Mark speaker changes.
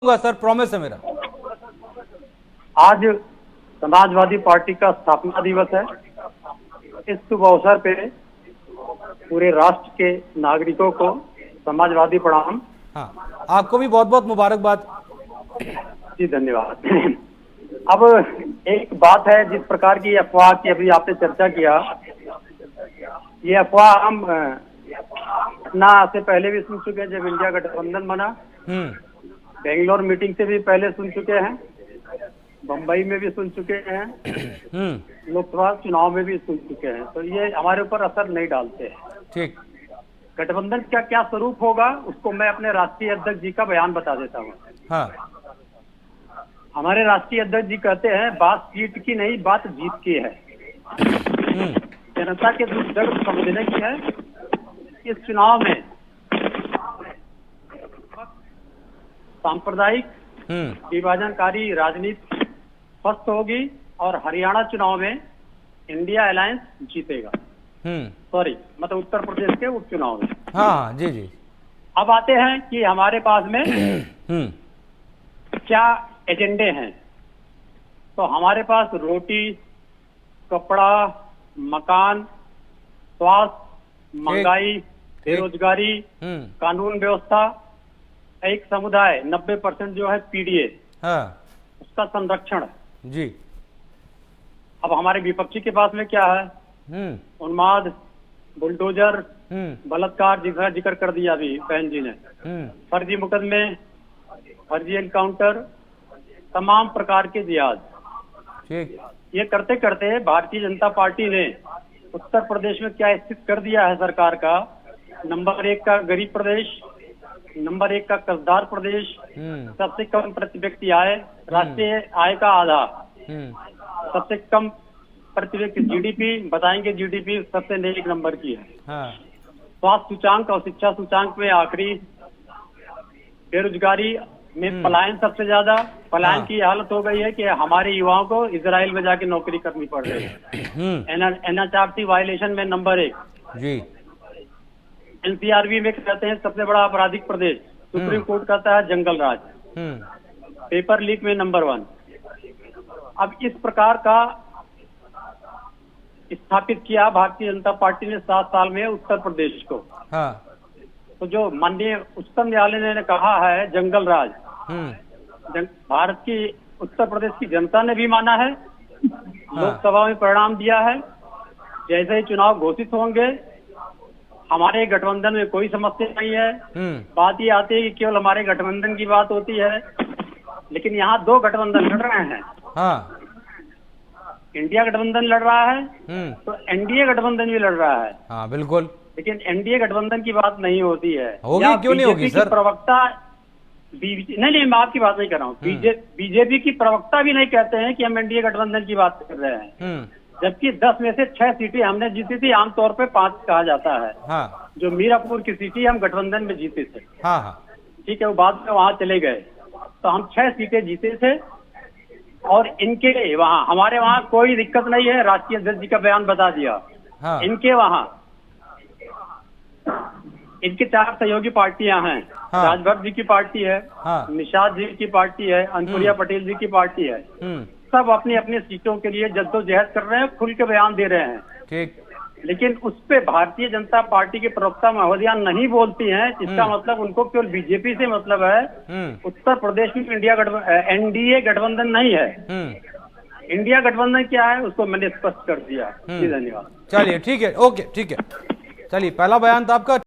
Speaker 1: Sir, promise है मेरा।
Speaker 2: आज समाजवादी पार्टी का स्थापना दिवस है। इस शुभ अवसर पे पूरे राष्ट्र के नागरिकों को समाजवादी प्रणाम।
Speaker 1: हाँ, आपको भी बहुत बहुत मुबारकबाद।
Speaker 2: जी धन्यवाद। अब एक बात है, जिस प्रकार की अफवाह की अभी आपने चर्चा किया, ये अफवाह हम घटना से पहले भी सुन चुके हैं जब इंडिया गठबंधन बना। बेंगलोर मीटिंग से भी पहले सुन चुके हैं, बम्बई में भी सुन चुके हैं, लोकसभा चुनाव में भी सुन चुके हैं। तो ये हमारे ऊपर असर नहीं डालते हैं।
Speaker 1: ठीक।
Speaker 2: गठबंधन का क्या स्वरूप होगा उसको मैं अपने राष्ट्रीय अध्यक्ष जी का बयान बता देता हूँ।
Speaker 1: हाँ।
Speaker 2: हमारे राष्ट्रीय अध्यक्ष जी कहते हैं, बात सीट की नहीं, बात जीत की है। जनता के दुख दर्द समझने की है। इस चुनाव में सांप्रदायिक विभाजनकारी राजनीति स्पष्ट होगी और हरियाणा चुनाव में इंडिया अलायंस जीतेगा। सॉरी, मतलब उत्तर प्रदेश के उपचुनाव में।
Speaker 1: हाँ जी जी।
Speaker 2: अब आते हैं कि हमारे पास में क्या एजेंडे हैं। तो हमारे पास रोटी, कपड़ा, मकान, स्वास्थ्य, महंगाई, बेरोजगारी, कानून व्यवस्था, एक समुदाय 90% जो है पीडीए, उसका संरक्षण
Speaker 1: जी।
Speaker 2: अब हमारे विपक्षी के पास में क्या है? उन्माद, बुलडोजर, बलात्कार, जिसका जिक्र कर दिया अभी बहन जी ने, फर्जी मुकदमे, फर्जी एनकाउंटर, तमाम प्रकार के जिहाद।
Speaker 1: ठीक।
Speaker 2: ये करते करते भारतीय जनता पार्टी ने उत्तर प्रदेश में क्या स्थिति कर दिया है सरकार का। नंबर 1 का गरीब प्रदेश, नंबर 1 का कर्जदार प्रदेश, सबसे कम प्रति व्यक्ति आय, राष्ट्रीय आय का आधा, सबसे कम प्रति व्यक्ति जीडीपी, बताएंगे जीडीपी सबसे 1 नंबर की है। स्वास्थ्य सूचांक और शिक्षा सूचांक में आखिरी, बेरोजगारी में पलायन सबसे ज्यादा। पलायन की हालत हो गई है कि हमारे युवाओं को इजराइल में जाके नौकरी करनी पड़ रही है। एनएचआरसी वायलेशन में नंबर 1 जी। एनसीआरबी में कहते हैं सबसे बड़ा आपराधिक प्रदेश, सुप्रीम कोर्ट कहता है जंगल राज। पेपर लीक में नंबर 1। अब इस प्रकार का स्थापित किया भारतीय जनता पार्टी ने 7 साल में उत्तर प्रदेश को। तो जो माननीय उच्चतम न्यायालय ने कहा है जंगल राज, भारत की उत्तर प्रदेश की जनता ने भी माना है। लोकसभा में परिणाम दिया है। जैसे ही चुनाव घोषित होंगे, हमारे गठबंधन में कोई समस्या नहीं है। बात ये आती है कि केवल हमारे गठबंधन की बात होती है, लेकिन यहाँ 2 गठबंधन लड़ रहे हैं। इंडिया गठबंधन लड़ रहा है, तो एनडीए गठबंधन भी लड़ रहा है।
Speaker 1: हाँ बिल्कुल।
Speaker 2: लेकिन एनडीए गठबंधन की बात नहीं होती है।
Speaker 1: होगी क्यों नहीं होगी सर?
Speaker 2: प्रवक्ता नहीं, मैं आपकी बात नहीं कर रहा हूँ। बीजेपी की प्रवक्ता भी नहीं कहते हैं कि हम एनडीए गठबंधन की बात कर रहे हैं, जबकि 10 में से 6 सीटें हमने जीती थी। आमतौर पे 5 कहा जाता है। जो मीरापुर की सीटें हम गठबंधन में जीते थे। ठीक है, वो बाद में वहां चले गए, तो हम 6 सीटें जीते थे। और इनके वहां, हमारे वहां कोई दिक्कत नहीं है। राष्ट्रीय अध्यक्ष जी का बयान बता दिया। इनके वहां इनके 4 सहयोगी पार्टियां हैं। राजभर जी की पार्टी है, निषाद जी की पार्टी है, अनुप्रिया पटेल जी की पार्टी है। सब अपनी अपनी सीटों के लिए जद्दोजहद कर रहे हैं, खुल के बयान दे रहे हैं। ठीक। लेकिन उस पे भारतीय जनता पार्टी के प्रवक्ता महोदया नहीं बोलती हैं। इसका मतलब उनको केवल बीजेपी से मतलब है। उत्तर प्रदेश में एनडीए गठबंधन नहीं है। इंडिया गठबंधन क्या है उसको मैंने स्पष्ट कर दिया। जी धन्यवाद।
Speaker 1: चलिए ठीक है, ओके ठीक है। चलिए, पहला बयान था आपका।